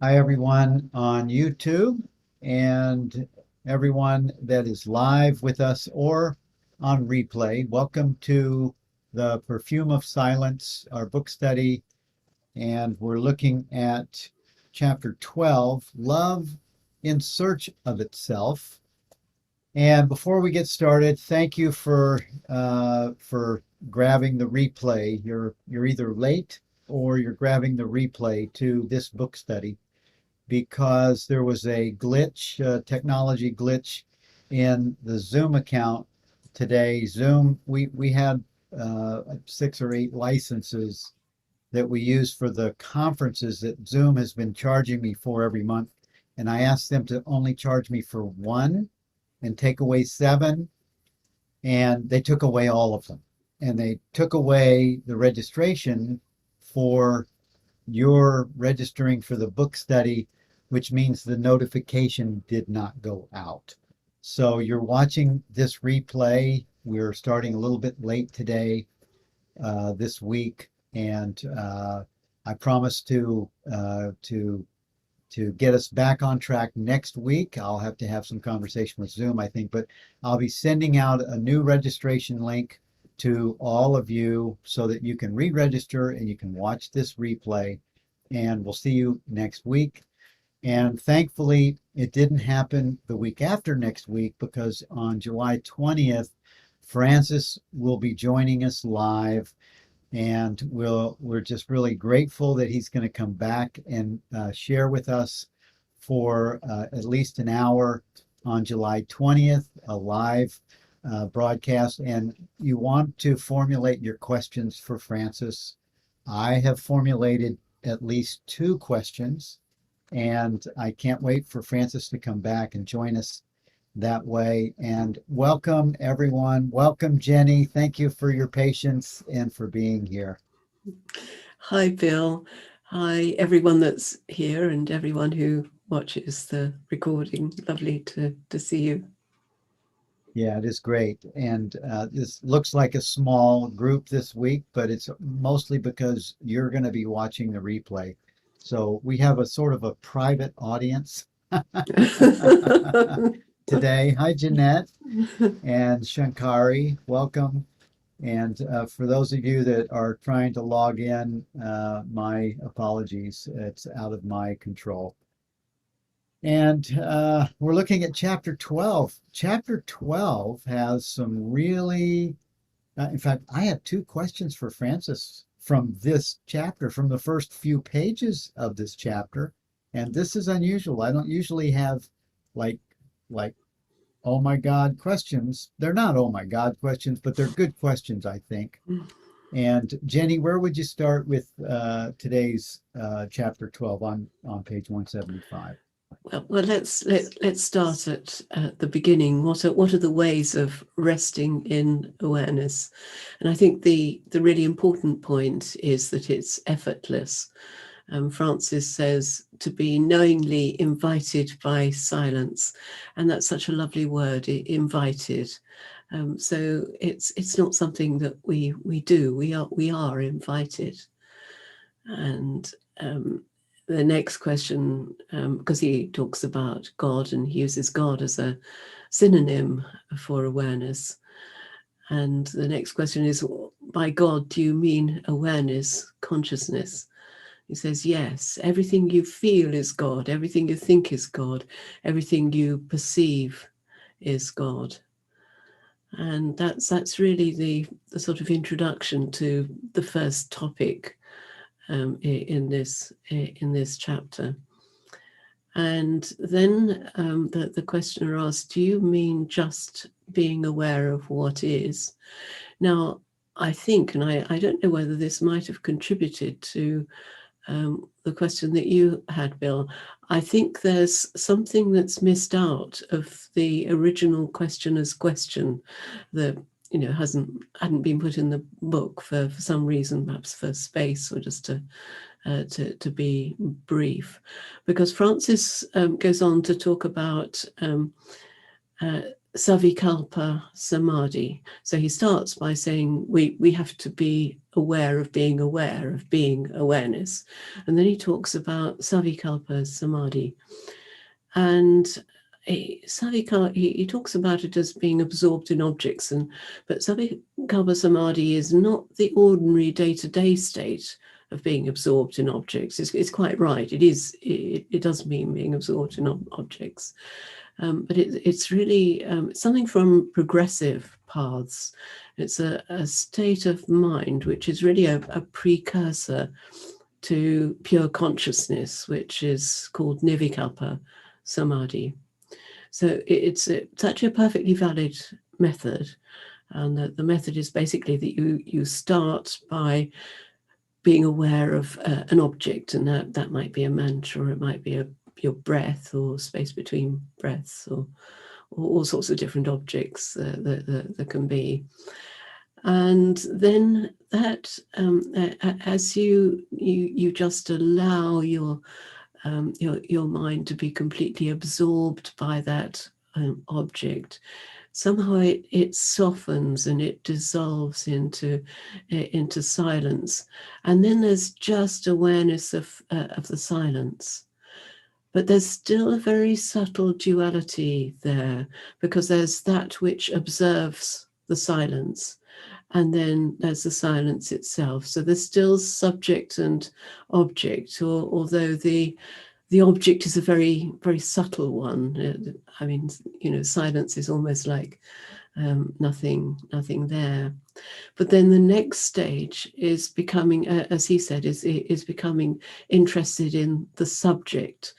Hi, everyone on YouTube and everyone that is live with us or on replay. Welcome to the Perfume of Silence, our book study. And we're looking at chapter 12, Love in Search of Itself. And before we get started, thank you for grabbing the replay. You're either late or you're grabbing the replay to this book study, because there was a glitch, technology glitch in the Zoom account today. Zoom, we had 6 or 8 licenses that we use for the conferences that Zoom has been charging me for every month. And I asked them to only charge me for one and take away 7. And they took away all of them. And they took away the registration for your registering for the book study, which means the notification did not go out. So you're watching this replay. We're starting a little bit late today, this week, and I promise to get us back on track next week. I'll have to have some conversation with Zoom, I think, but I'll be sending out a new registration link to all of you so that you can re-register and you can watch this replay, and we'll see you next week. And thankfully, it didn't happen the week after next week, because on July 20th, Francis will be joining us live, and we're just really grateful that he's going to come back and share with us for at least an hour on July 20th, a live broadcast. And you want to formulate your questions for Francis. I have formulated at least 2 questions, and I can't wait for Francis to come back and join us that way. And welcome, everyone. Welcome, Jenny. Thank you for your patience and for being here. Hi, Bill. Hi, everyone that's here and everyone who watches the recording. Lovely to see you. Yeah, it is great. And this looks like a small group this week, but it's mostly because you're going to be watching the replay. So we have a sort of a private audience today. Hi, Jeanette and Shankari. Welcome. And for those of you that are trying to log in, my apologies. It's out of my control. And we're looking at chapter 12. Chapter 12 has some really, in fact, I have 2 questions for Francis from this chapter, from the first few pages of this chapter. And this is unusual. I don't usually have like, oh my God questions. They're not oh my God questions, but they're good questions, I think. And Jenny, where would you start with today's chapter 12 on page 175? Well, let's start at the beginning. What are the ways of resting in awareness? And I think the really important point is that it's effortless. Francis says to be knowingly invited by silence, and that's such a lovely word, invited. So it's not something that we do. We are invited. And the next question, because he talks about God and he uses God as a synonym for awareness. And the next question is, by God, do you mean awareness, consciousness? He says, yes, everything you feel is God, everything you think is God, everything you perceive is God. And that's really the sort of introduction to the first topic in this chapter. And then the questioner asks, do you mean just being aware of what is? Now, I think, and I don't know whether this might have contributed to the question that you had, Bill, I think there's something that's missed out of the original questioner's question that hadn't been put in the book for some reason, perhaps for space or just to be brief, because Francis goes on to talk about Savikalpa Samadhi. So he starts by saying we have to be aware of being awareness. And then he talks about savikalpa samadhi. And he talks about it as being absorbed in objects, but savikalpa samadhi is not the ordinary day-to-day state of being absorbed in objects. It's quite right. It does mean being absorbed in objects, but it's really something from progressive paths. It's a state of mind which is really a precursor to pure consciousness, which is called nirvikalpa samadhi. So it's such a perfectly valid method, and the method is basically that you start by being aware of an object, and that might be a mantra, or it might be your breath, or space between breaths, or all sorts of different objects that can be. And then that, as you just allow your mind to be completely absorbed by that object, somehow it softens and it dissolves into silence, and then there's just awareness of the silence. But there's still a very subtle duality there, because there's that which observes the silence, and then there's the silence itself. So there's still subject and object, although the object is a very, very subtle one. I mean, silence is almost like nothing there. But then the next stage is becoming, as he said, is becoming interested in the subject,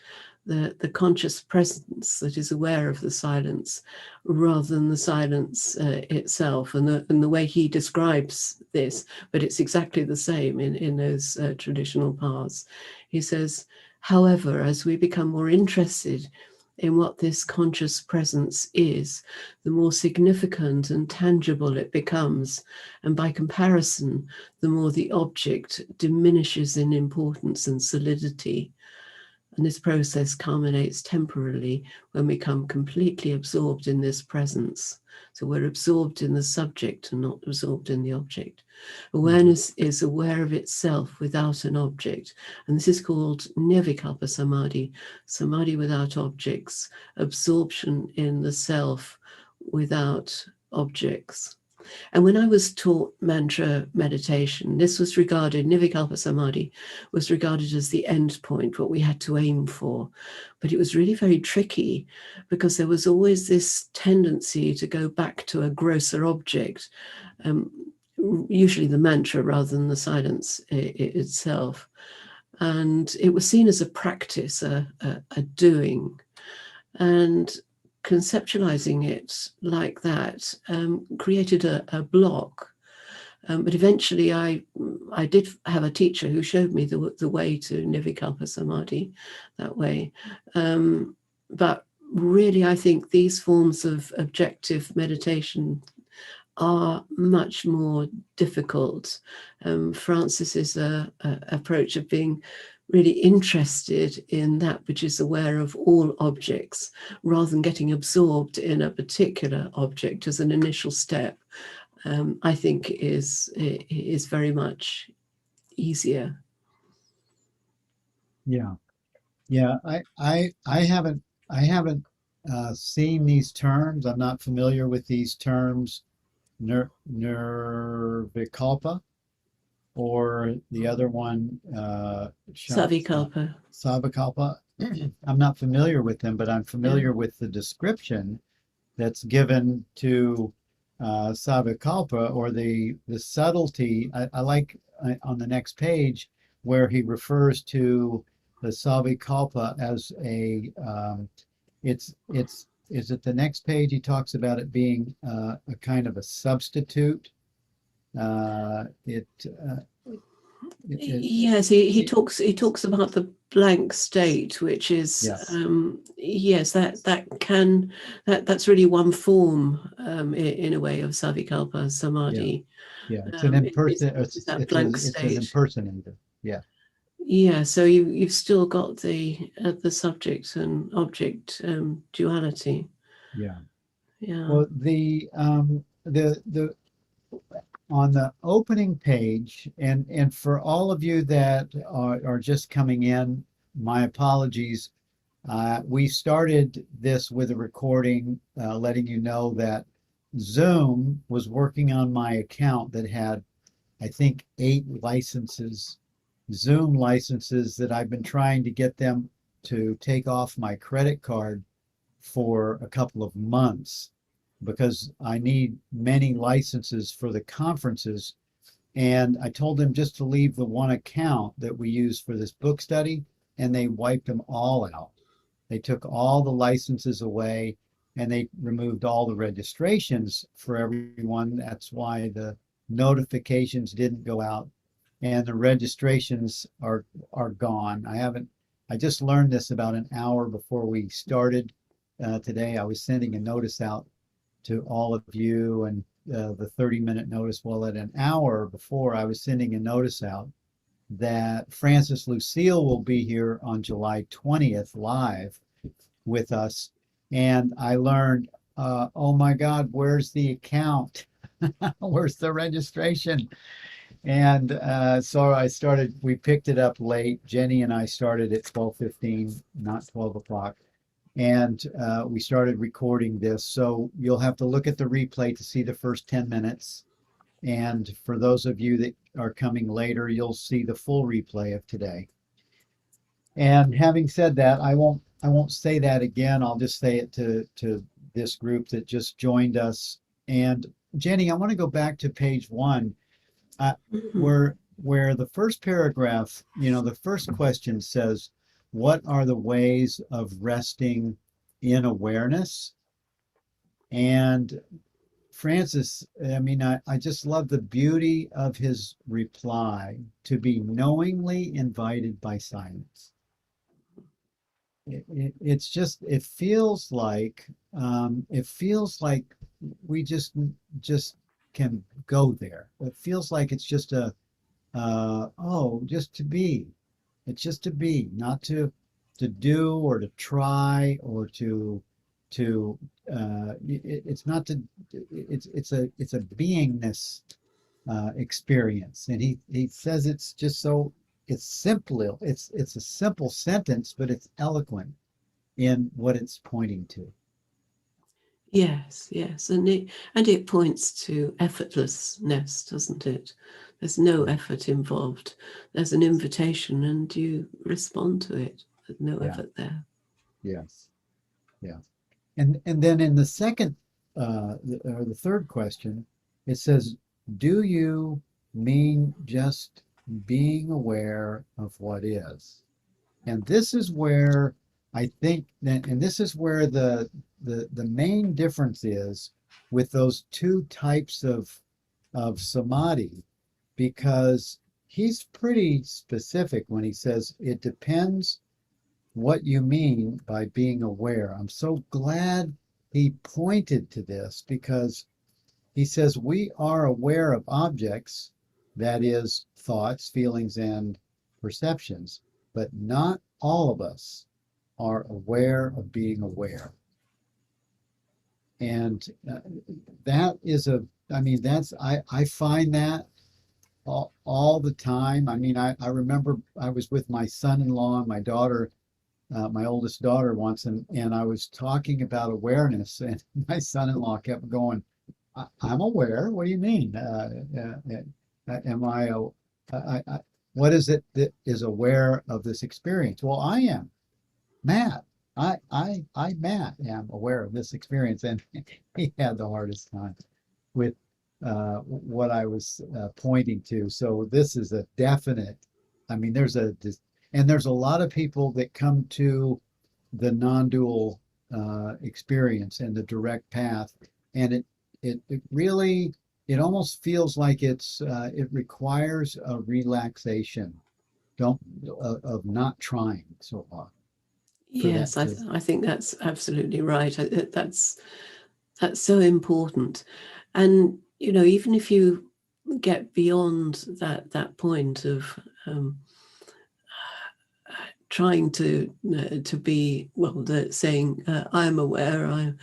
the conscious presence that is aware of the silence, rather than the silence itself. And the way he describes this, but it's exactly the same in those traditional paths. He says, however, as we become more interested in what this conscious presence is, the more significant and tangible it becomes. And by comparison, the more the object diminishes in importance and solidity. And this process culminates temporarily when we become completely absorbed in this presence. So we're absorbed in the subject and not absorbed in the object. Awareness is aware of itself without an object. And this is called nirvikalpa samadhi, samadhi without objects, absorption in the self without objects. And when I was taught mantra meditation, this was regarded, nirvikalpa samadhi was regarded as the end point, what we had to aim for. But it was really very tricky, because there was always this tendency to go back to a grosser object, usually the mantra rather than the silence itself. And it was seen as a practice, a doing. And conceptualizing it like that created a block. But eventually I did have a teacher who showed me the way to nirvikalpa samadhi that way. But really, I think these forms of objective meditation are much more difficult. Francis's approach of being really interested in that which is aware of all objects, rather than getting absorbed in a particular object as an initial step, I think is very much easier. Yeah. I haven't seen these terms. I'm not familiar with these terms, nirvikalpa, or the other one, Savikalpa. Savikalpa. I'm not familiar with them, but I'm familiar with the description that's given to Savikalpa, or the subtlety. I like on the next page where he refers to the Savikalpa as a, is it the next page? He talks about it being a kind of a substitute. Yes, he talks about the blank state, which is yes, that's really one form in a way of savikalpa samadhi. Yeah, it's an impersonator. Yeah. Yeah, so you've still got the subject and object duality. Yeah. Yeah. Well, the on the opening page, and for all of you that are just coming in, my apologies. We started this with a recording letting you know that Zoom was working on my account that had, I think, 8 licenses, Zoom licenses, that I've been trying to get them to take off my credit card for a couple of months because I need many licenses for the conferences. And I told them just to leave the one account that we use for this book study, and they wiped them all out. They took all the licenses away, and they removed all the registrations for everyone. That's why the notifications didn't go out, and the registrations are gone. I just learned this about an hour before we started today. I was sending a notice out to all of you, and the 30-minute notice. Well, at an hour before, I was sending a notice out that Francis Lucille will be here on July 20th live with us. And I learned, oh my God, where's the account? Where's the registration? And so we picked it up late. Jenny and I started at 12:15, not 12 o'clock. And we started recording this. So you'll have to look at the replay to see the first 10 minutes. And for those of you that are coming later, you'll see the full replay of today. And having said that, I won't say that again. I'll just say it to this group that just joined us. And Jenny, I want to go back to page 1, where the first paragraph, the first question says, what are the ways of resting in awareness? And Francis, I just love the beauty of his reply: to be knowingly invited by silence. It feels like we just can go there. It feels like it's just just to be. It's just to be, not to do or to try or it's not to, it's a beingness experience. And he says it's just so, it's simple. It's a simple sentence, but it's eloquent in what it's pointing to. Yes, and it points to effortlessness, doesn't it? There's no effort involved. There's an invitation, and you respond to it. There's no effort there. Yes, yeah. And then in the second or the third question, it says, "Do you mean just being aware of what is?" And this is where I think, and this is where the main difference is with those 2 types of samadhi, because he's pretty specific when he says it depends what you mean by being aware. I'm so glad he pointed to this, because he says we are aware of objects, that is, thoughts, feelings, and perceptions, but not all of us are aware of being aware. And that is I find that all the time. I remember I was with my son-in-law and my daughter, my oldest daughter, once, and I was talking about awareness, and my son-in-law kept going, I'm aware. What do you mean? What is it that is aware of this experience? Well, I am. Matt, Matt, am aware of this experience. And he had the hardest time with what I was pointing to. So this is a definite, there's a lot of people that come to the non-dual experience and the direct path, and it really, it almost feels like it requires a relaxation of not trying so hard. Yes, I think that's absolutely right. That's so important. And even if you get beyond that point of trying to be, saying I am aware,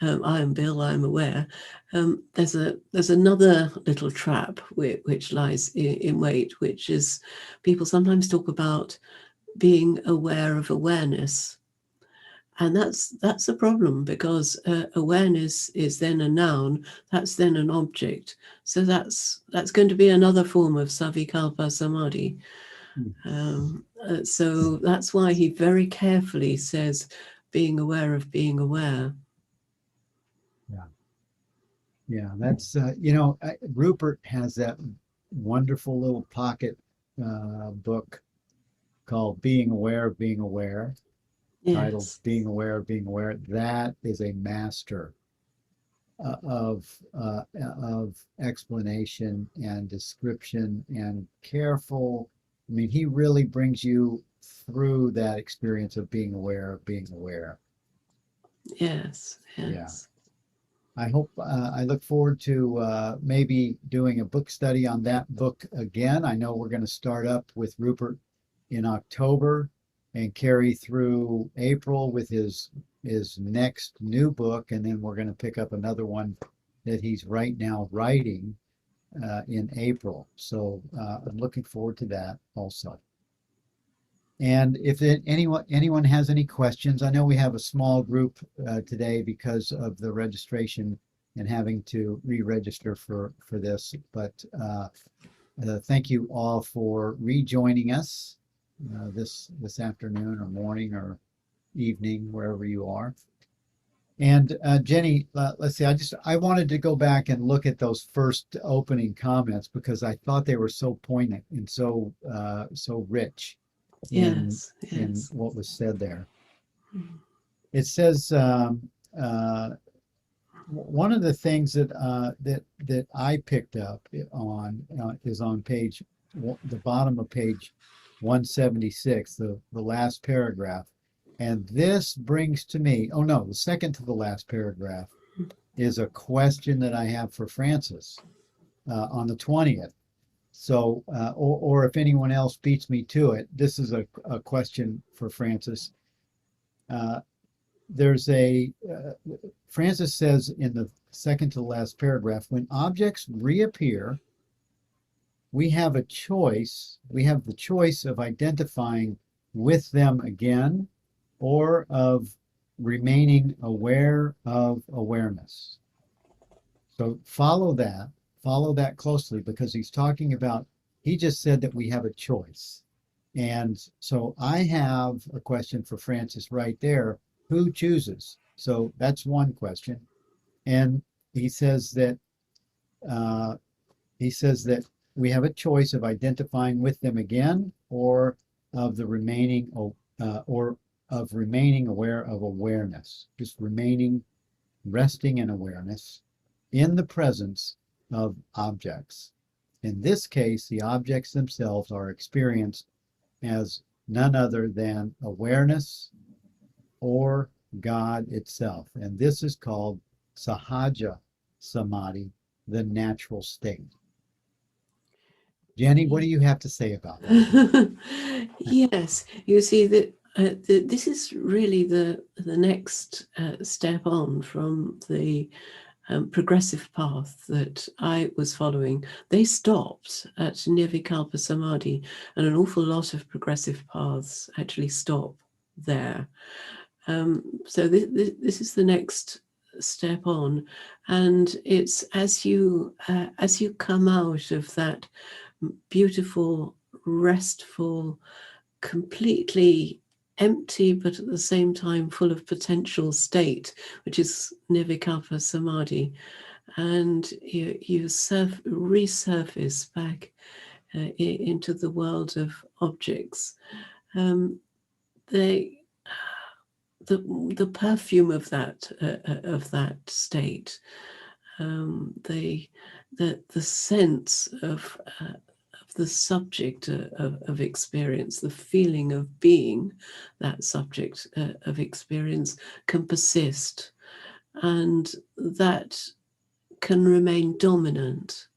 I am Bill, I am aware. There's another little trap which lies in wait, which is people sometimes talk about being aware of awareness. And that's a problem, because awareness is then a noun, that's then an object. So that's going to be another form of savikalpa samadhi. So that's why he very carefully says being aware of being aware. Yeah, that's Rupert has that wonderful little pocket book called Being Aware of Being Aware, titled Yes. Being Aware of Being Aware. That is a master of explanation and description and careful. I mean, he really brings you through that experience of being aware of being aware. Yes. Yeah. I hope I look forward to maybe doing a book study on that book again. I know we're going to start up with Rupert in October and carry through April with his next new book, and then we're going to pick up another one that he's right now writing in April. So I'm looking forward to that also. And if anyone has any questions, I know we have a small group today because of the registration and having to re-register for this. But thank you all for rejoining us this afternoon or morning or evening, wherever you are. And Jenny, let's see. I wanted to go back and look at those first opening comments because I thought they were so poignant and so rich in what was said there. It says one of the things that I picked up on is on the bottom of page 176, the last paragraph. And this brings to me, the second to the last paragraph is a question that I have for Francis on the 20th. So, or if anyone else beats me to it, this is a question for Francis. Francis says in the second to the last paragraph, when objects reappear, we have the choice of identifying with them again or of remaining aware of awareness. So follow that closely, because he just said that we have a choice. And so I have a question for Francis right there. Who chooses? So that's one question. And he says that we have a choice of identifying with them again or of remaining aware of awareness, just resting in awareness in the presence of objects. In this case, the objects themselves are experienced as none other than awareness or God itself. And this is called sahaja samadhi, the natural state. Jenny, what do you have to say about that? Yes, you see that this is really the next step on from the progressive path that I was following. They stopped at Nirvikalpa Samadhi, and an awful lot of progressive paths actually stop there. So this is the next step on, and it's as you come out of that beautiful, restful, completely empty but at the same time full of potential state, which is Nirvikalpa Samadhi, and you resurface back into the world of objects. The perfume of that state, the sense of the subject of experience, the feeling of being that subject of experience can persist, and that can remain dominant.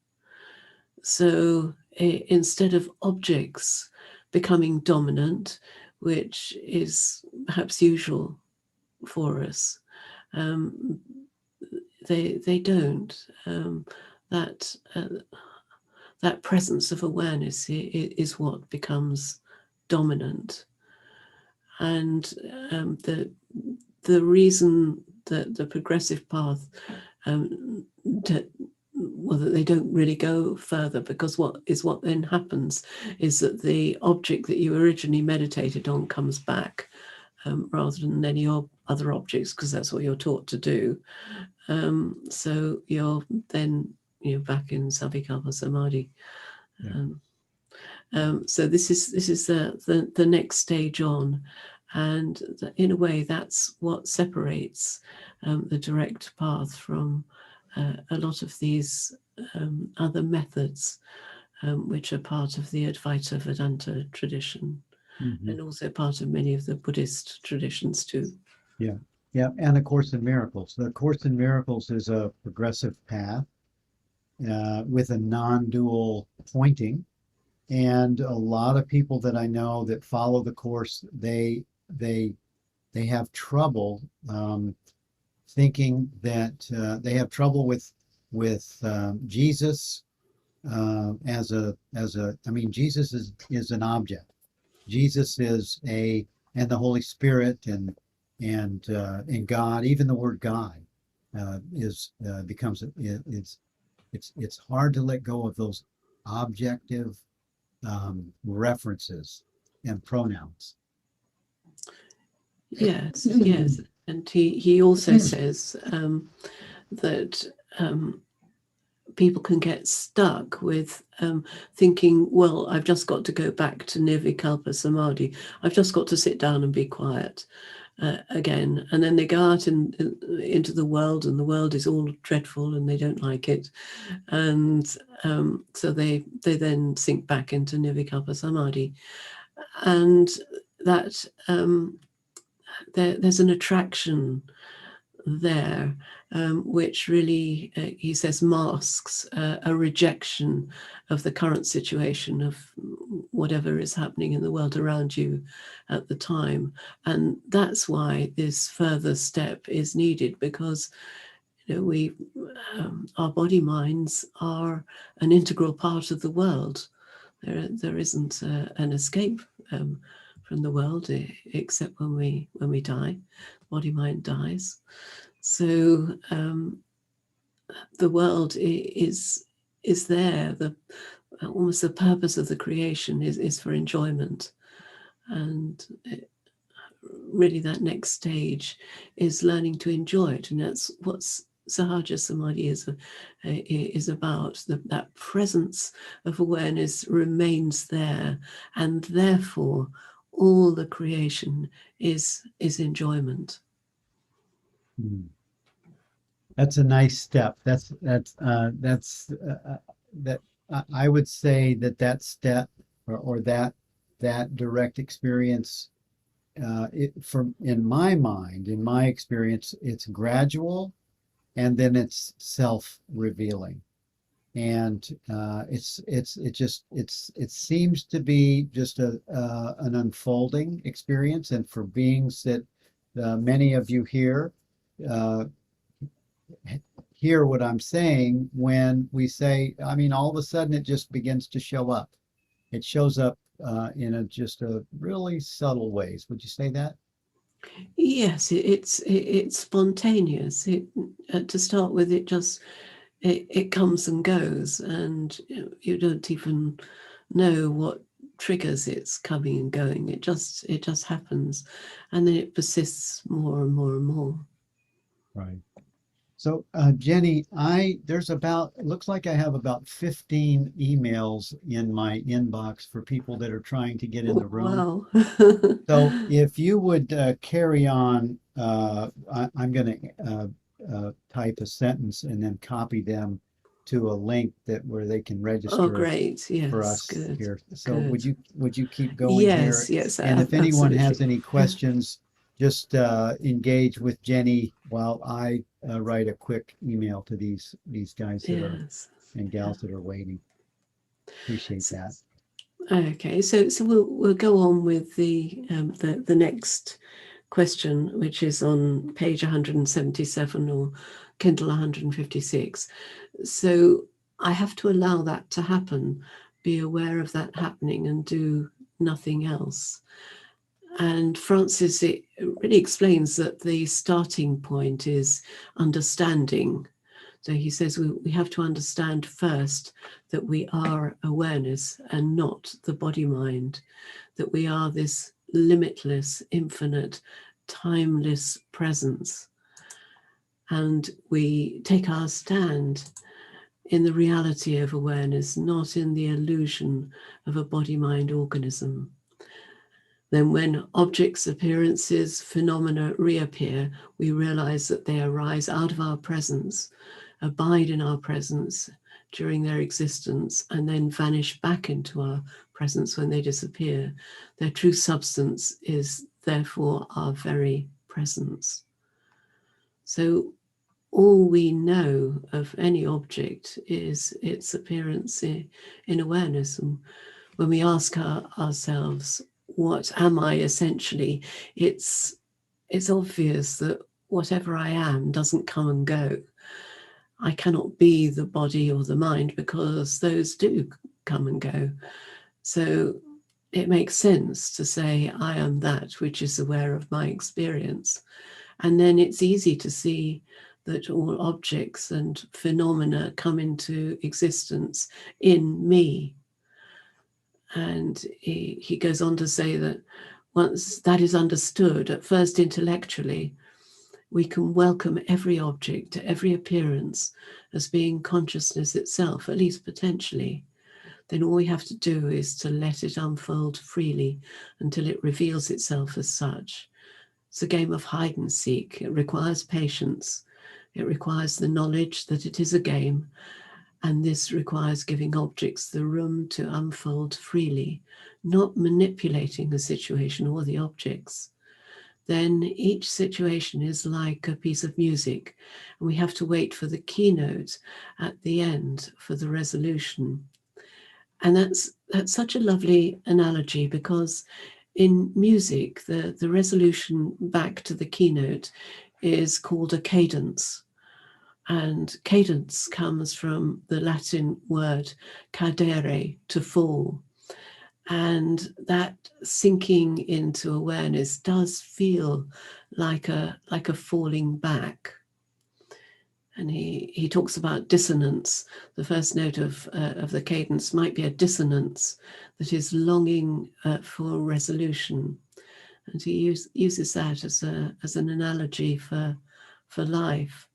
So instead of objects becoming dominant, which is perhaps usual for us, they don't. That that presence of awareness is what becomes dominant, and the reason that the progressive path that they don't really go further, because what then happens is that the object that you originally meditated on comes back, rather than any other objects, because that's what you're taught to do. So you're then back in Savikalpa Samadhi. Yeah. So this is the next stage on, and in a way that's what separates the direct path from a lot of these other methods, which are part of the Advaita Vedanta tradition, and also part of many of the Buddhist traditions too. Yeah, yeah, and the Course in Miracles. The Course in Miracles is a progressive path with a non-dual pointing, and a lot of people that I know that follow the course, they have trouble thinking that they have trouble with Jesus as a I mean, Jesus is an object. Jesus is and the Holy Spirit and God. Even the word God becomes it's hard to let go of those objective references and pronouns. Yes, yes. And he also says that people can get stuck with thinking, well, I've just got to go back to Nirvikalpa Samadhi. I've just got to sit down and be quiet again. And then they go out into the world, and the world is all dreadful and they don't like it. And so they then sink back into Nirvikalpa Samadhi. And that there's an attraction there, which really, he says, masks a rejection of the current situation of whatever is happening in the world around you at the time. And that's why this further step is needed, because we our body minds are an integral part of the world. There isn't an escape from the world, except when we die. Body mind dies. So the world is there. Almost the purpose of the creation is for enjoyment, and really that next stage is learning to enjoy it, and that's what Sahaja Samadhi is about. That presence of awareness remains there, and therefore all the creation is enjoyment. That's a nice step. That I would say that step or that direct experience, in my mind, in my experience, it's gradual, and then it's self-revealing, and it seems to be just an unfolding experience. And for beings that many of you here hear what I'm saying when we say, I mean, all of a sudden it just begins to show up. It shows up in just a really subtle ways. Would you say that? Yes, it's spontaneous. To start with, it comes and goes, and you don't even know what triggers its coming and going. It just happens, and then it persists more and more and more. Right. So, Jenny, it looks like I have about 15 emails in my inbox for people that are trying to get in the room. Wow. So if you would carry on, I'm going to type a sentence and then copy them to a link where they can register. Oh, great. Yes, for us good, here. So good. would you keep going here? Yes, And if anyone has absolutely. any questions, just engage with Jenny while I write a quick email to these guys that are and gals that are waiting. Appreciate that. Okay, so we'll go on with the next question, which is on page 177 or Kindle 156. So I have to allow that to happen, be aware of that happening and do nothing else. And Francis, it really explains that the starting point is understanding. So he says we have to understand first that we are awareness and not the body-mind, that we are this limitless, infinite, timeless presence. And we take our stand in the reality of awareness, not in the illusion of a body-mind organism. Then when objects, appearances, phenomena reappear, we realize that they arise out of our presence, abide in our presence during their existence, and then vanish back into our presence when they disappear. Their true substance is therefore our very presence. So all we know of any object is its appearance in awareness. And when we ask ourselves, what am I essentially? It's obvious that whatever I am doesn't come and go. I cannot be the body or the mind because those do come and go. So it makes sense to say, I am that which is aware of my experience. And then it's easy to see that all objects and phenomena come into existence in me. And he goes on to say that once that is understood, at first intellectually, we can welcome every object, every appearance as being consciousness itself, at least potentially. Then all we have to do is to let it unfold freely until it reveals itself as such. It's a game of hide and seek. It requires patience. It requires the knowledge that it is a game. And this requires giving objects the room to unfold freely, not manipulating the situation or the objects. Then each situation is like a piece of music, and we have to wait for the keynote at the end for the resolution. And that's such a lovely analogy, because in music, the resolution back to the keynote is called a cadence. And cadence comes from the Latin word cadere, to fall. And that sinking into awareness does feel like a falling back. And he talks about dissonance. The first note of the cadence might be a dissonance that is longing for resolution. And he uses that as an analogy for life.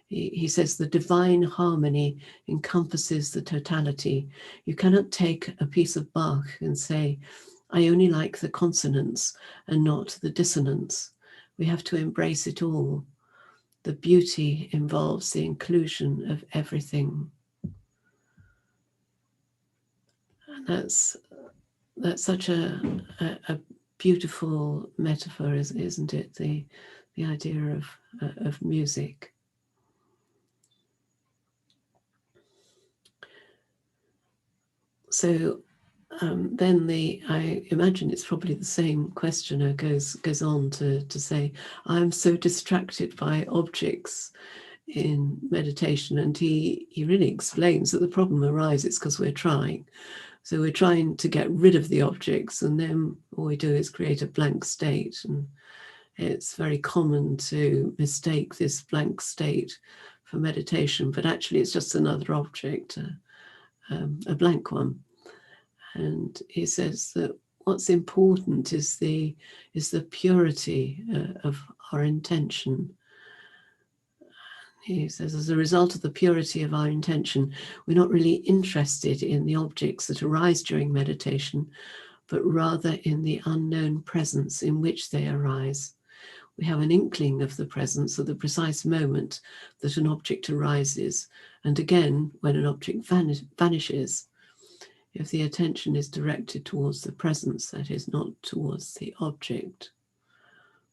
He says the divine harmony encompasses the totality. You cannot take a piece of Bach and say, I only like the consonants and not the dissonance. We have to embrace it all. The beauty involves the inclusion of everything. And that's such a beautiful metaphor, isn't it? The idea of music. So then I imagine it's probably the same questioner goes on to say, I'm so distracted by objects in meditation. And he really explains that the problem arises because we're trying. So we're trying to get rid of the objects, and then all we do is create a blank state. And it's very common to mistake this blank state for meditation, but actually it's just another object, a blank one. And he says that what's important is the purity of our intention. He says, as a result of the purity of our intention, we're not really interested in the objects that arise during meditation, but rather in the unknown presence in which they arise. We have an inkling of the presence at the precise moment that an object arises, and again when an object vanishes. If the attention is directed towards the presence, that is, not towards the object.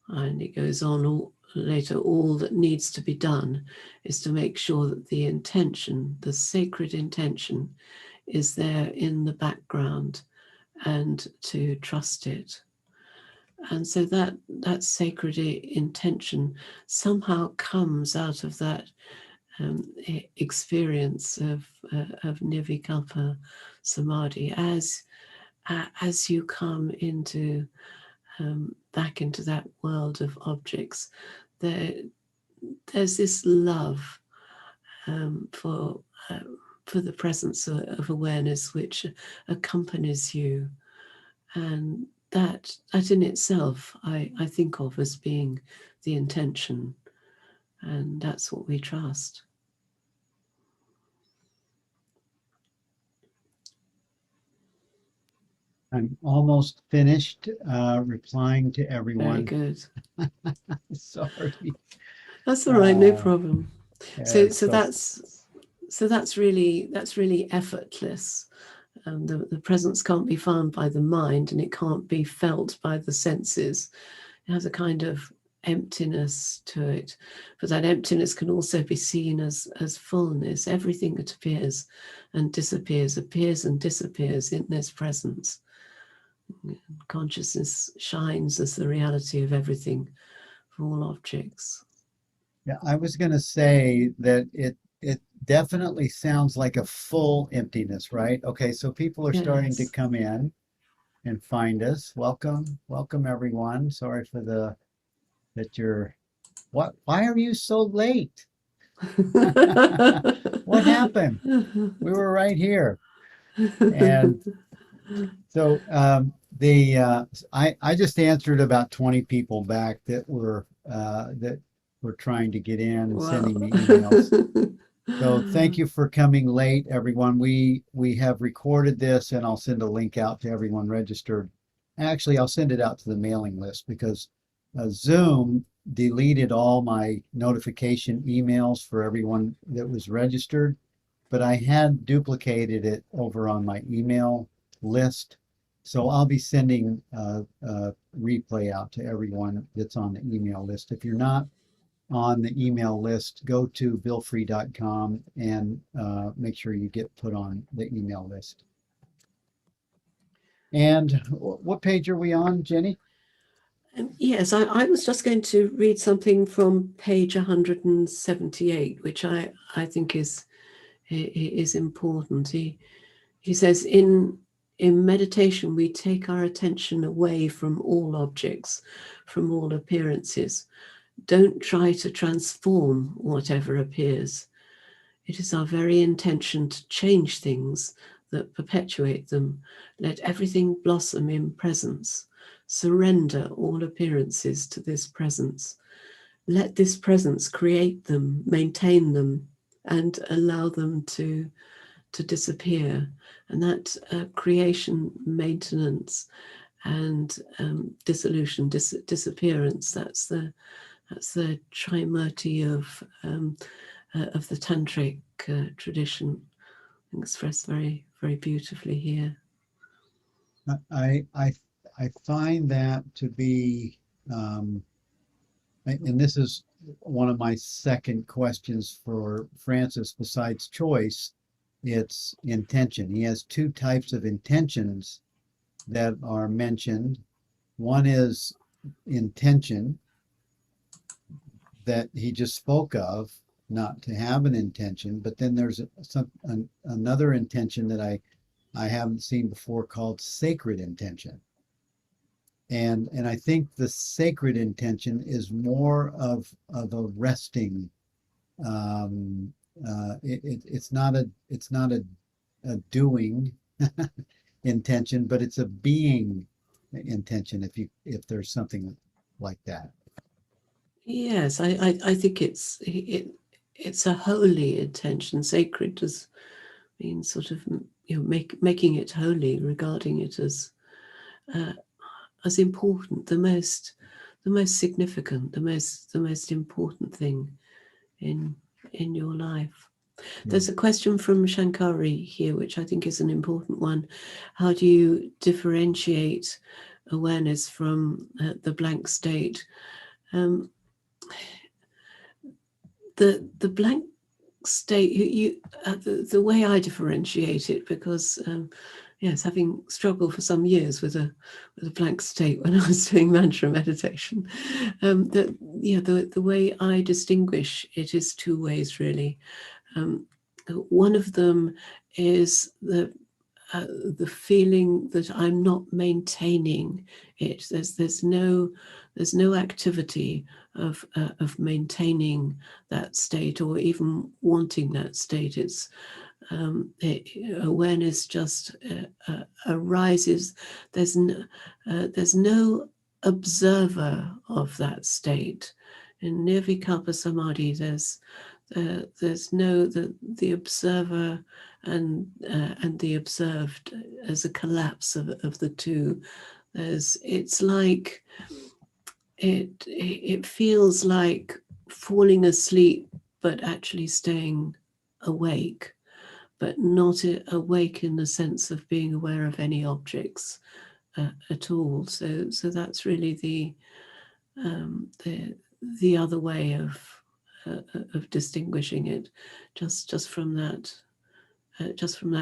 And it goes on later, all that needs to be done is to make sure that the intention, the sacred intention, is there in the background, and to trust it. And so that sacred intention somehow comes out of that experience of nirvikalpa samadhi as you come into back into that world of objects. There's this love for the presence of awareness which accompanies you, and that in itself I think of as being the intention, and that's what we trust. I'm almost finished replying to everyone. Very good. Sorry. That's all right, no Uh, problem. yeah, So that's really effortless. The presence can't be found by the mind, and it can't be felt by the senses. It has a kind of emptiness to it, but that emptiness can also be seen as fullness. Everything that appears and disappears in this presence. Consciousness shines as the reality of everything for all objects. Yeah, I was going to say that it definitely sounds like a full emptiness, right? Okay, so people are starting to Yes. come in and find us. Welcome, welcome everyone. Sorry for that you're why are you so late? What happened? We were right here. And so I just answered about 20 people back that were trying to get in and sending me emails. So thank you for coming late, everyone. We have recorded this, and I'll send a link out to everyone registered. Actually, I'll send it out to the mailing list because Zoom deleted all my notification emails for everyone that was registered, but I had duplicated it over on my email list. So I'll be sending a replay out to everyone that's on the email list. If you're not on the email list, go to billfree.com and make sure you get put on the email list. And what page are we on, Jenny? Yes, I was just going to read something from page 178, which I think is important. He says, in meditation, we take our attention away from all objects, from all appearances. Don't try to transform whatever appears. It is our very intention to change things that perpetuate them. Let everything blossom in presence. Surrender all appearances to this presence. Let this presence create them, maintain them, and allow them to disappear. And that creation, maintenance, and dissolution, disappearance, that's the trimurti of the tantric tradition, expressed very, very beautifully here. I find that to be, and this is one of my second questions for Francis besides choice, it's intention. He has two types of intentions that are mentioned. One is intention that he just spoke of, not to have an intention, but then there's another intention that I haven't seen before called sacred intention. And I think the sacred intention is more of a resting. It's not a doing intention, but it's a being intention. If there's something like that. Yes, I think it's a holy intention. Sacred does mean sort of making it holy, regarding it as important, the most significant, the most important thing in your life. There's a question from Shankari here, which I think is an important one. How do you differentiate awareness from the blank state? The blank state, the way I differentiate it, because yes, having struggled for some years with a blank state when I was doing mantra meditation. The way I distinguish it is two ways really. One of them is the feeling that I'm not maintaining it. There's no activity of maintaining that state or even wanting that state. It's awareness just arises. There's no observer of that state. In Nirvikalpa Samadhi, there's no the observer and the observed as a collapse of the two. It's like it feels like falling asleep, but actually staying awake, but not awake in the sense of being aware of any objects at all. So that's really the other way of distinguishing it, just from that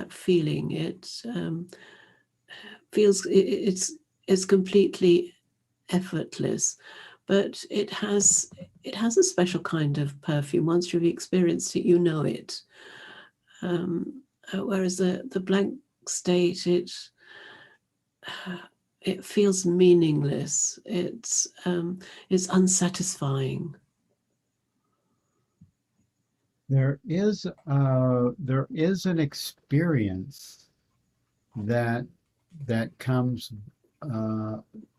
feeling. It feels it's completely effortless, but it has a special kind of perfume. Once you've experienced it, you know it. Whereas the blank state, it feels meaningless. It's unsatisfying. There is an experience that comes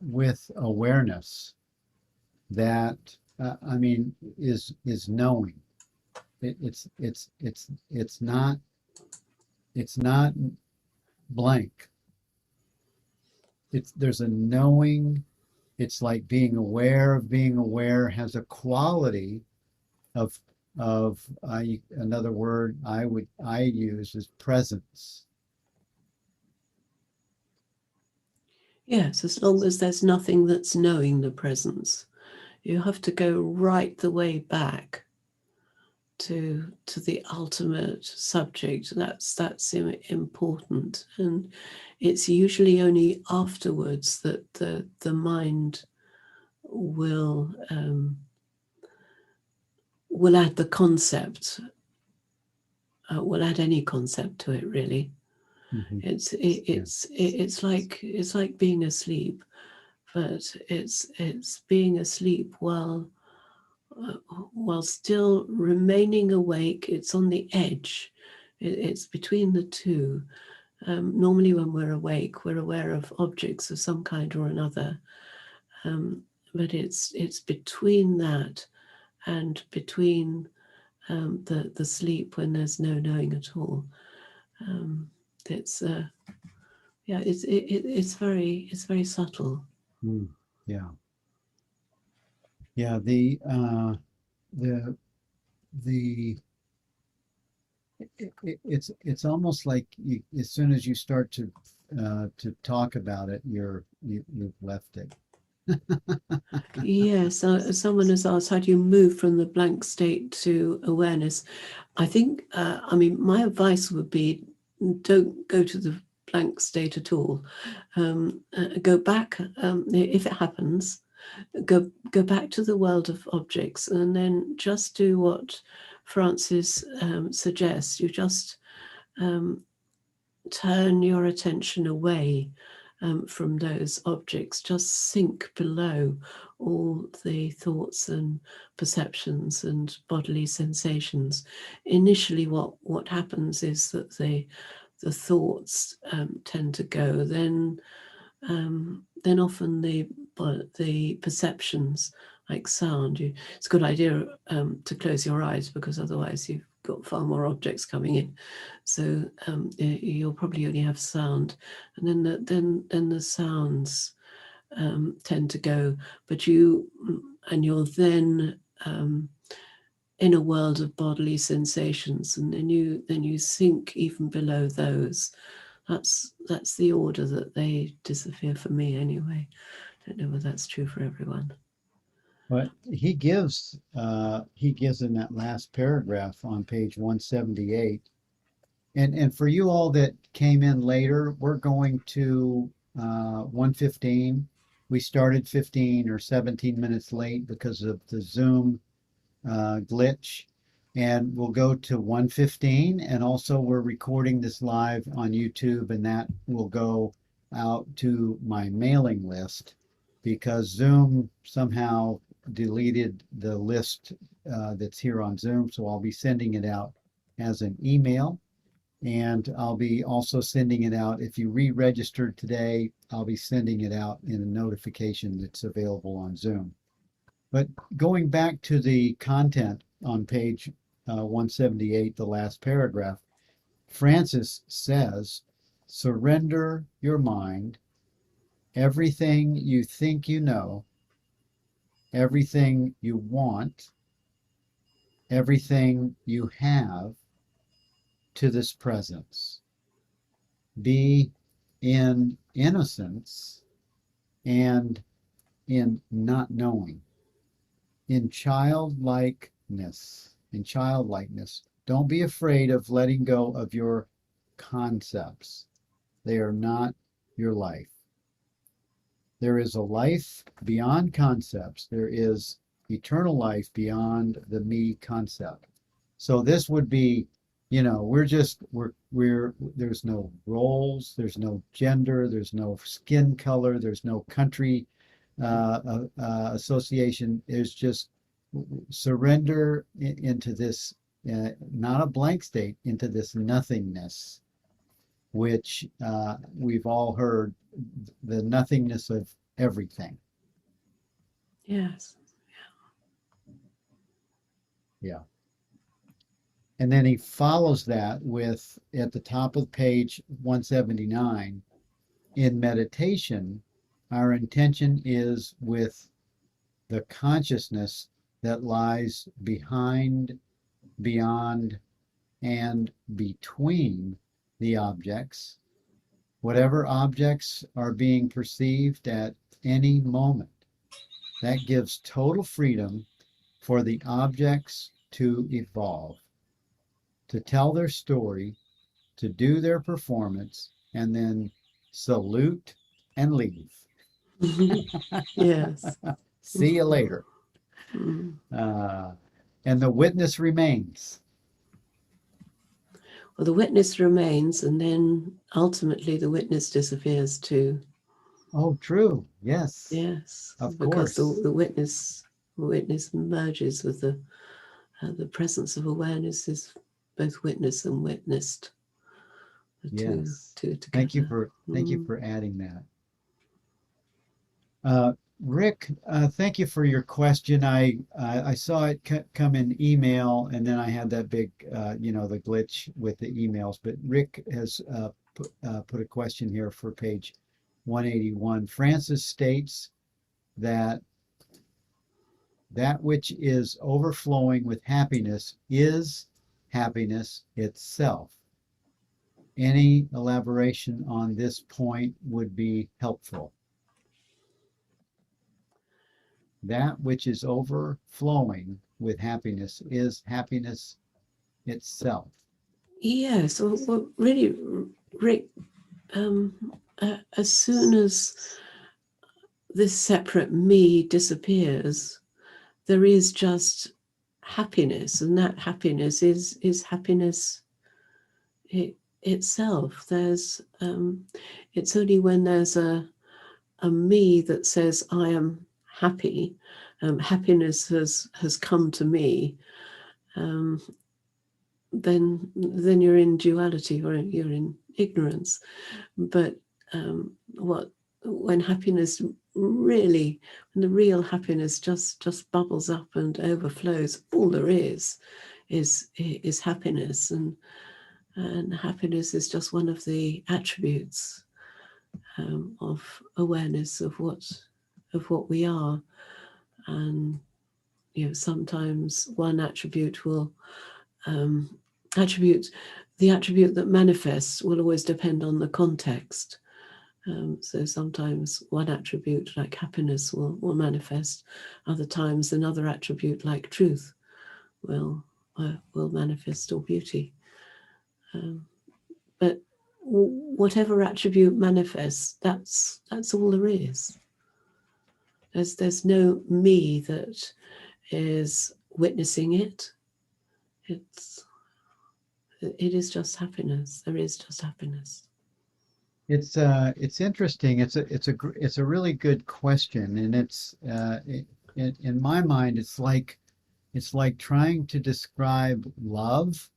with awareness that I mean is knowing. It's not blank. There's a knowing. It's like being aware of being aware has a quality of another word I use is presence. Yes, as long as there's nothing that's knowing the presence. You have to go right the way back to the ultimate subject. That's important, and it's usually only afterwards that the mind will add the concept. Will add any concept to it. Really, Mm-hmm. it's like being asleep, but it's being asleep while still remaining awake. It's on the edge. It's between the two. Normally when we're awake, we're aware of objects of some kind or another. But it's between that and between the sleep when there's no knowing at all. It's very subtle. Yeah. It's almost like as soon as you start to talk about it, you've left it. Yes, someone has asked, how do you move from the blank state to awareness? I think, my advice would be, don't go to the blank state at all. Go back, if it happens, go back to the world of objects, and then just do what Francis suggests. You just turn your attention away from those objects. Just sink below all the thoughts and perceptions and bodily sensations. Initially, what happens is that the thoughts tend to go. Then often the perceptions, like sound. It's a good idea to close your eyes, because otherwise you've got far more objects coming in. So you'll probably only have sound, and then the sounds tend to go. But you're then in a world of bodily sensations, and then you sink even below those. That's the order that they disappear for me anyway. I don't know whether that's true for everyone. But he gives in that last paragraph on page 178, And for you all that came in later, we're going to 1:15. We started 15 or 17 minutes late because of the Zoom glitch. And we'll go to 1:15. And also, we're recording this live on YouTube, and that will go out to my mailing list because Zoom somehow deleted the list that's here on Zoom. So I'll be sending it out as an email. And I'll be also sending it out. If you re-registered today, I'll be sending it out in a notification that's available on Zoom. But going back to the content on page 178, the last paragraph, Francis says, surrender your mind, everything you think you know, everything you want, everything you have to this presence. Be in innocence and in not knowing, in childlikeness, Don't be afraid of letting go of your concepts. They are not your life. There is a life beyond concepts. There is eternal life beyond the me concept. So this would be, there's no roles, there's no gender, there's no skin color, there's no country association. There's just surrender into this, not a blank state, into this nothingness, which we've all heard, the nothingness of everything. Yes. Yeah. And then he follows that with, at the top of page 179, in meditation, our intention is with the consciousness that lies behind, beyond, and between the objects, whatever objects are being perceived at any moment. That gives total freedom for the objects to evolve, to tell their story, to do their performance, and then salute and leave. Yes. See you later. Mm. And the witness remains. Well, the witness remains, and then ultimately the witness disappears too. Oh, true. Yes. Yes, Of because course. the witness merges with the presence of awareness is both witness and witnessed. The Yes. two together. Thank you for adding that. Rick, thank you for your question. I saw it come in email, and then I had that big, the glitch with the emails. But Rick has put a question here for page 181. Francis states that which is overflowing with happiness is happiness itself. Any elaboration on this point would be helpful. That which is overflowing with happiness is happiness itself. Yes, well, really, Rick, as soon as this separate me disappears, there is just happiness, and that happiness is happiness itself. There's it's only when there's a me that says I am happy, happiness has come to me, then you're in duality, or you're in ignorance. But when happiness really, when the real happiness just bubbles up and overflows, all there is happiness, and happiness is just one of the attributes of awareness of what we are. And sometimes one attribute will the attribute that manifests will always depend on the context. So sometimes one attribute like happiness will manifest. Other times another attribute like truth will manifest, or beauty. but whatever attribute manifests, that's all there is. There's no me that is witnessing it. It is just happiness. There is just happiness. It's interesting. It's a really good question, and in my mind, it's like trying to describe love.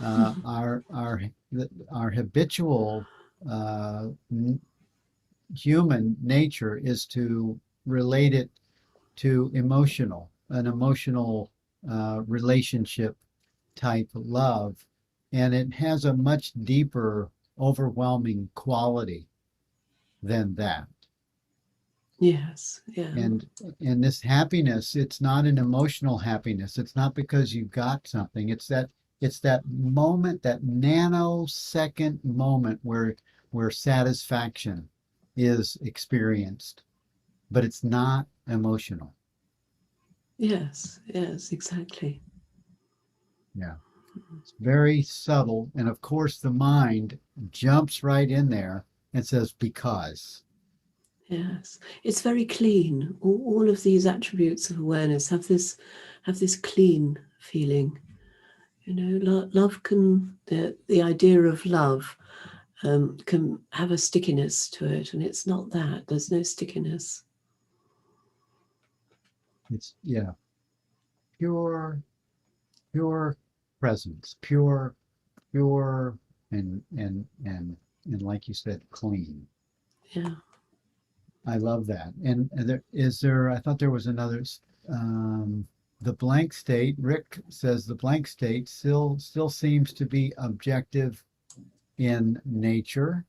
Our habitual human nature is to relate it to an emotional relationship type love, and it has a much deeper, overwhelming quality than that. Yes, yeah. And this happiness, it's not an emotional happiness. It's not because you got something. It's that moment, that nanosecond moment where satisfaction is experienced, but it's not emotional. Yes, exactly. Yeah. It's very subtle. And of course, the mind jumps right in there and says, because. Yes, it's very clean. All of these attributes of awareness have this clean feeling. You know, love can, the idea of love can have a stickiness to it, and it's not that. There's no stickiness. It's, yeah, pure presence, pure, and like you said, clean. Yeah. I love that. And there, I thought there was another, the blank state. Rick says the blank state still seems to be objective in nature,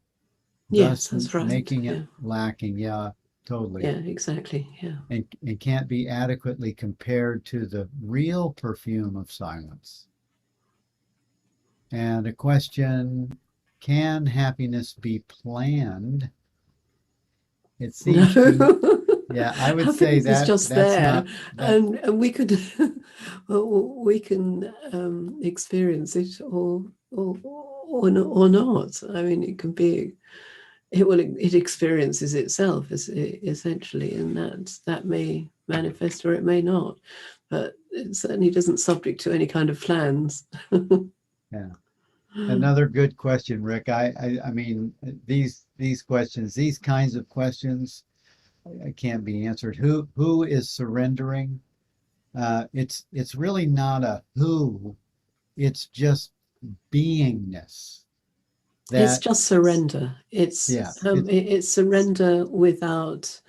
Yes, thus that's right. making it Yeah. lacking. Yeah, totally. Yeah, exactly. Yeah. And can't be adequately compared to the real perfume of silence. And a question, can happiness be planned? It seems to, yeah, I would say Happiness is just that's there, not that. and we could we can experience it or not. I mean, it can be, it experiences itself essentially, and that may manifest or it may not, but it certainly doesn't subject to any kind of plans. Yeah. Another good question, Rick. I mean, these questions, these kinds of questions, can't be answered. Who is surrendering? It's really not a who. It's just beingness. It's That, just surrender. yeah, It's surrender without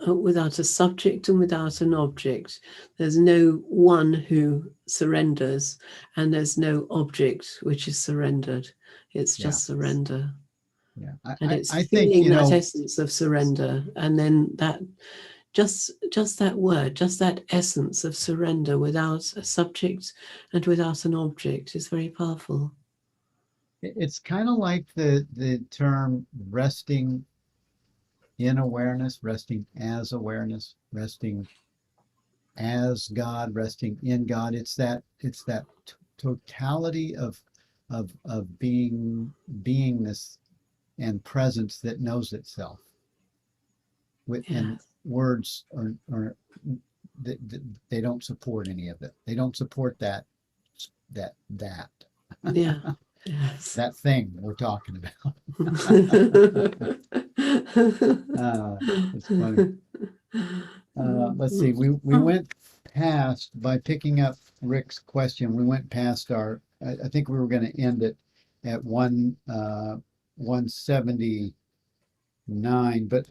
without a subject and without an object. There's no one who surrenders, and there's no object which is surrendered. It's yeah, just surrender, yeah. and it's I think, feeling that essence of surrender, and then that just that word, just that essence of surrender without a subject and without an object is very powerful. it's kind of like the term resting in awareness, resting as awareness, resting as God, resting in God. It's that totality of beingness and presence that knows itself. And Yes. words are they, they don't support any of it. They don't support that Yeah. Yes. that thing we're talking about. It's funny. Let's see. We went past, by picking up Rick's question. We went past our. I think we were going to end it at 179, but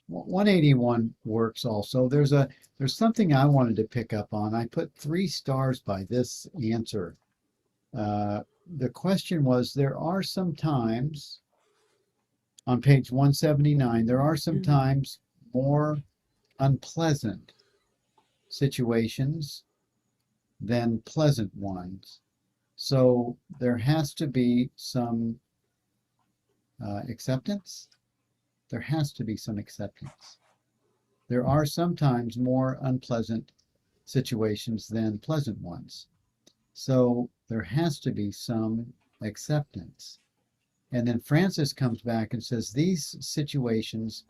181 works also. There's something I wanted to pick up on. I put 3 stars by this answer. The question was, there are some times on page 179, there are some times more unpleasant situations than pleasant ones. So there has to be some acceptance. There has to be some acceptance. There are sometimes more unpleasant situations than pleasant ones. So there has to be some acceptance. And then Francis comes back and says, these situations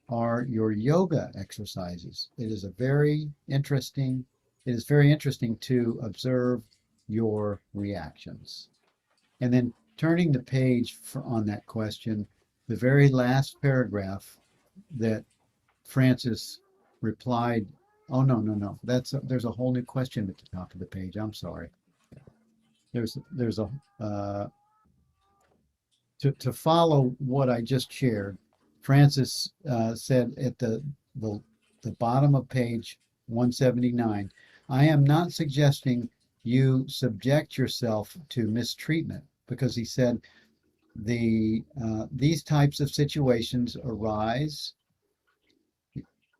are your yoga exercises. It is very interesting to observe your reactions. And then turning the page on that question, the very last paragraph that Francis replied, oh, no, there's a whole new question at the top of the page. I'm sorry. There's a, to follow what I just shared, Francis said at the bottom of page 179, I am not suggesting you subject yourself to mistreatment, because he said these types of situations arise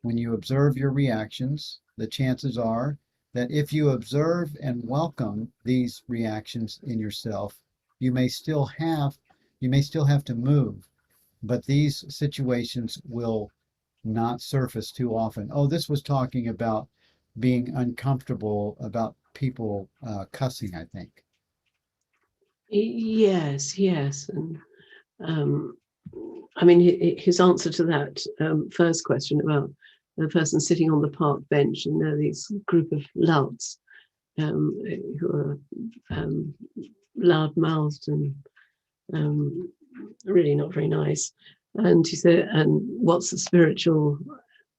when you observe your reactions. The chances are that if you observe and welcome these reactions in yourself, you may still have to move, but these situations will not surface too often. Oh, this was talking about being uncomfortable about people cussing, I think. Yes. And I mean, his answer to that first question about the person sitting on the park bench, and there are these group of louts who are loud-mouthed and really not very nice. And he said, and what's the spiritual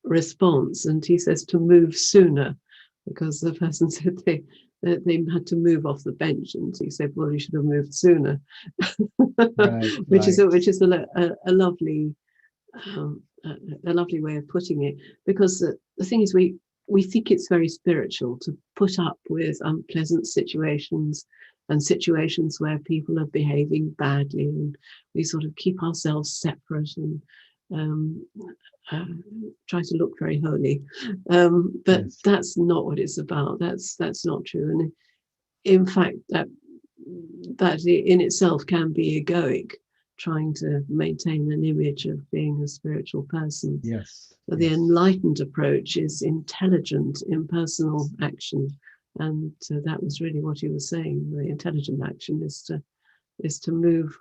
response? And he says to move sooner, because the person said they had to move off the bench, and he said, well, you should have moved sooner. Right, which is right. a lovely a lovely way of putting it, because the thing is, we think it's very spiritual to put up with unpleasant situations and situations where people are behaving badly, and we sort of keep ourselves separate and try to look very holy, but Yes. that's not what it's about. That's not true. And in fact, that in itself can be egoic, trying to maintain an image of being a spiritual person. Yes. So the Yes. enlightened approach is intelligent, impersonal action, and that was really what he was saying. The intelligent action is to move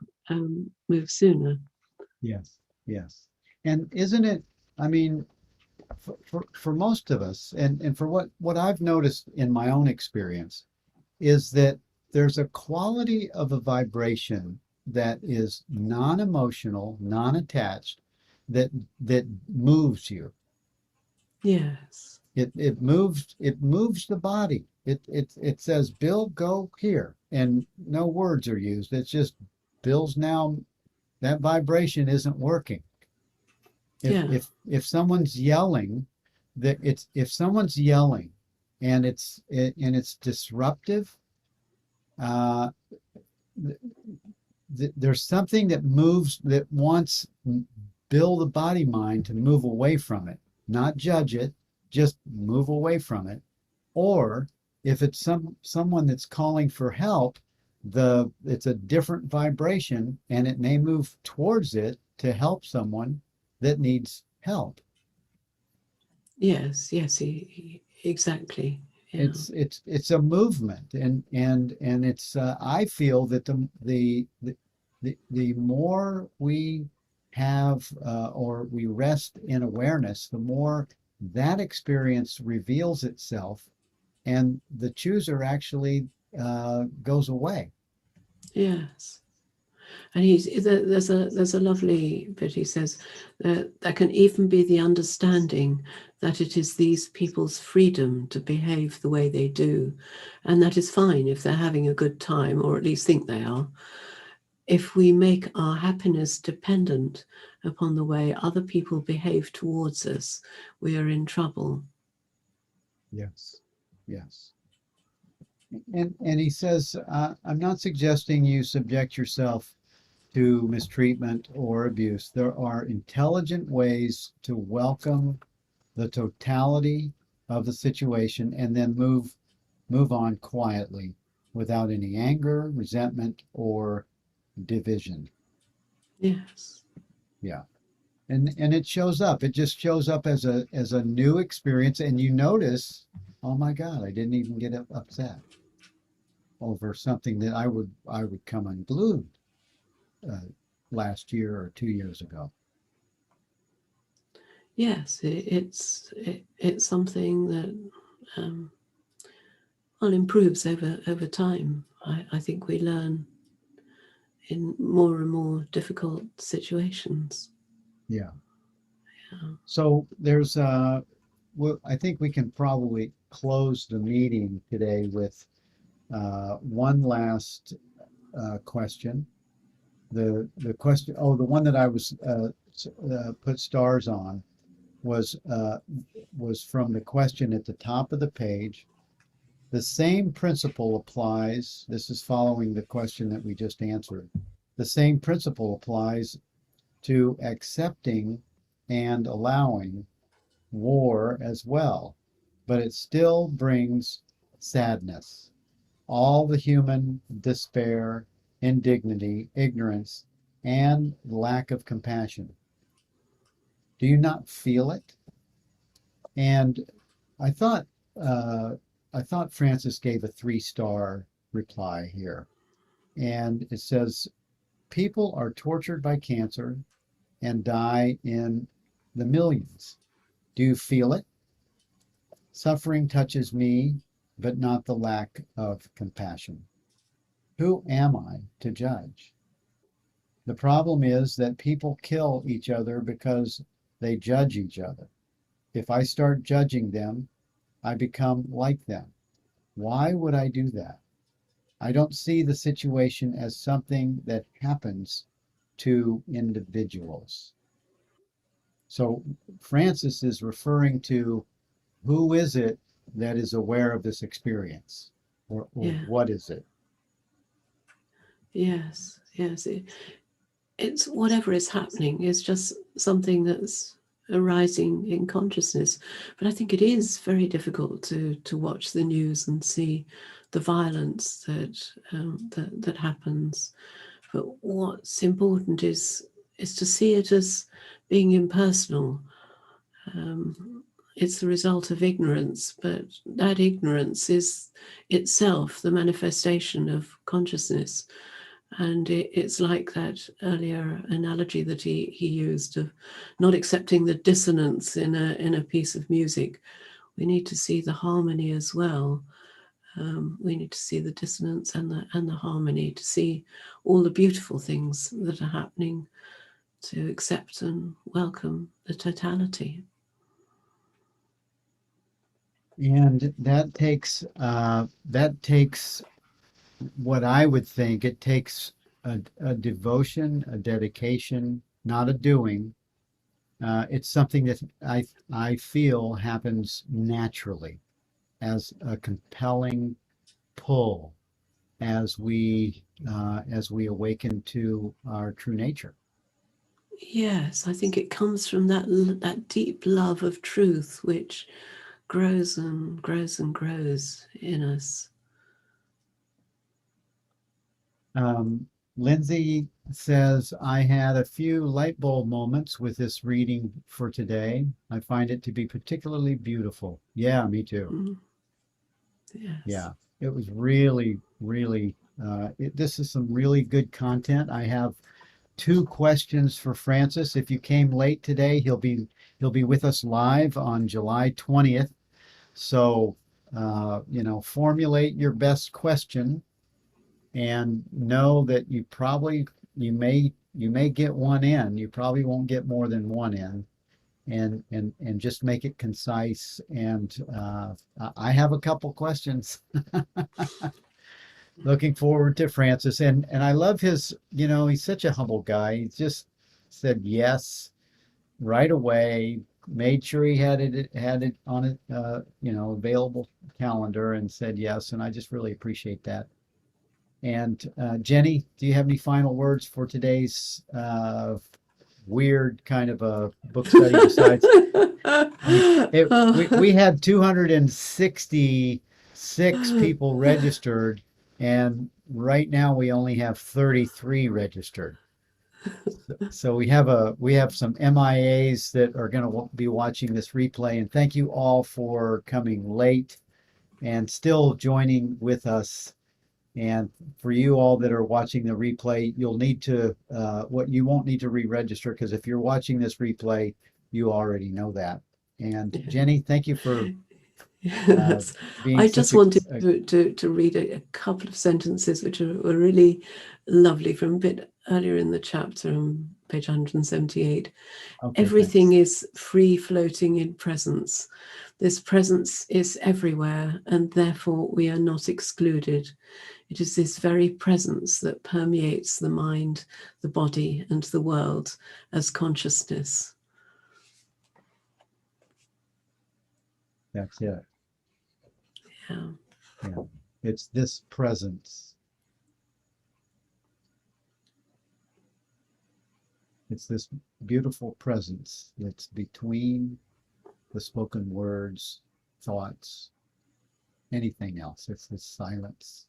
sooner. Yes. Yes. And isn't it, I mean, for most of us, and for what I've noticed in my own experience, is that there's a quality of a vibration that is non-emotional, non-attached, that that moves you. Yes. It moves the body. It says, Bill, go here, and no words are used. It's just Bill's now, that vibration isn't working. If Yeah. if if someone's yelling, if someone's yelling and it's disruptive, uh, there's something that moves, that wants Bill the body mind to move away from it, not judge it, just move away from it. Or if it's someone that's calling for help, it's a different vibration, and it may move towards it to help someone that needs help. Yes. Exactly. Yeah. It's a movement, and it's I feel that the more we have or we rest in awareness, the more that experience reveals itself, and the chooser actually goes away. Yes. And there's a lovely bit. He says that there can even be the understanding that it is these people's freedom to behave the way they do, and that is fine if they're having a good time, or at least think they are. If we make our happiness dependent upon the way other people behave towards us, we are in trouble. Yes, yes. And he says, I'm not suggesting you subject yourself to mistreatment or abuse. There are intelligent ways to welcome the totality of the situation and then move on quietly without any anger, resentment, or division. Yes. Yeah. And it shows up. It just shows up as a new experience, and you notice, oh my God, I didn't even get upset. over something that I would come unglued last year or 2 years ago. Yes, it's something that improves over time. I think we learn in more and more difficult situations. Yeah. Yeah. So there's I think we can probably close the meeting today with one last question. The question, the one that I was put stars on was from the question at the top of the page. The same principle applies. This is following the question that we just answered. The same principle applies to accepting and allowing war as well, but it still brings sadness, all the human despair, indignity, ignorance, and lack of compassion. Do you not feel it? And I thought Francis gave a 3-star reply here, and it says people are tortured by cancer and die in the millions. Do you feel it? Suffering touches me, but not the lack of compassion. Who am I to judge? The problem is that people kill each other because they judge each other. If I start judging them, I become like them. Why would I do that? I don't see the situation as something that happens to individuals. So Francis is referring to who is it that is aware of this experience, or Yeah. what is it? Yes. It's whatever is happening is just something that's arising in consciousness. But I think it is very difficult to watch the news and see the violence that happens. But what's important is to see it as being impersonal. It's the result of ignorance, but that ignorance is itself the manifestation of consciousness. And it's like that earlier analogy that he used of not accepting the dissonance in a piece of music. We need to see the harmony as well. We need to see the dissonance and the harmony, to see all the beautiful things that are happening, to accept and welcome the totality. And that takes what I would think, it takes a devotion, a dedication, not a doing. It's something that I feel happens naturally as a compelling pull as we awaken to our true nature. Yes, I think it comes from that deep love of truth, which grows and grows and grows in us. Lindsay says, I had a few light bulb moments with this reading for today. I find it to be particularly beautiful. Yeah, me too. Mm. Yes. Yeah, it was really, really, this is some really good content. I have 2 questions for Francis. If you came late today, he'll be with us live on July 20th. So, formulate your best question and know that you may get one in. You probably won't get more than one in, and just make it concise. And I have a couple questions. Looking forward to Francis, and I love his. He's such a humble guy. He just said yes right away. Made sure he had it on it, available calendar, and said yes. And I just really appreciate that. And Jenny, do you have any final words for today's weird kind of a book study? Besides, we had 266 people registered, and right now we only have 33 registered. So we have some MIAs that are going to be watching this replay. And thank you all for coming late and still joining with us And for you all that are watching the replay, you'll need to, you won't need to re-register, because if you're watching this replay, you already know that. And Yeah. Jenny, thank you for Yes. being I such just wanted to read a couple of sentences which were really lovely from a bit earlier in the chapter on page 178. okay, Everything thanks. is free floating in presence. This presence is everywhere, and therefore we are not excluded. It is this very presence that permeates the mind, the body, and the world as consciousness. That's it. Yeah. Yeah. It's this presence. It's this beautiful presence that's between the spoken words, thoughts, anything else. It's this silence.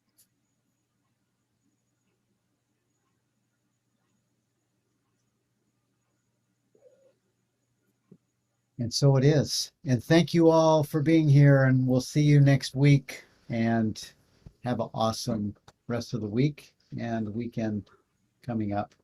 And so it is. And thank you all for being here. And we'll see you next week. And have an awesome rest of the week and weekend coming up.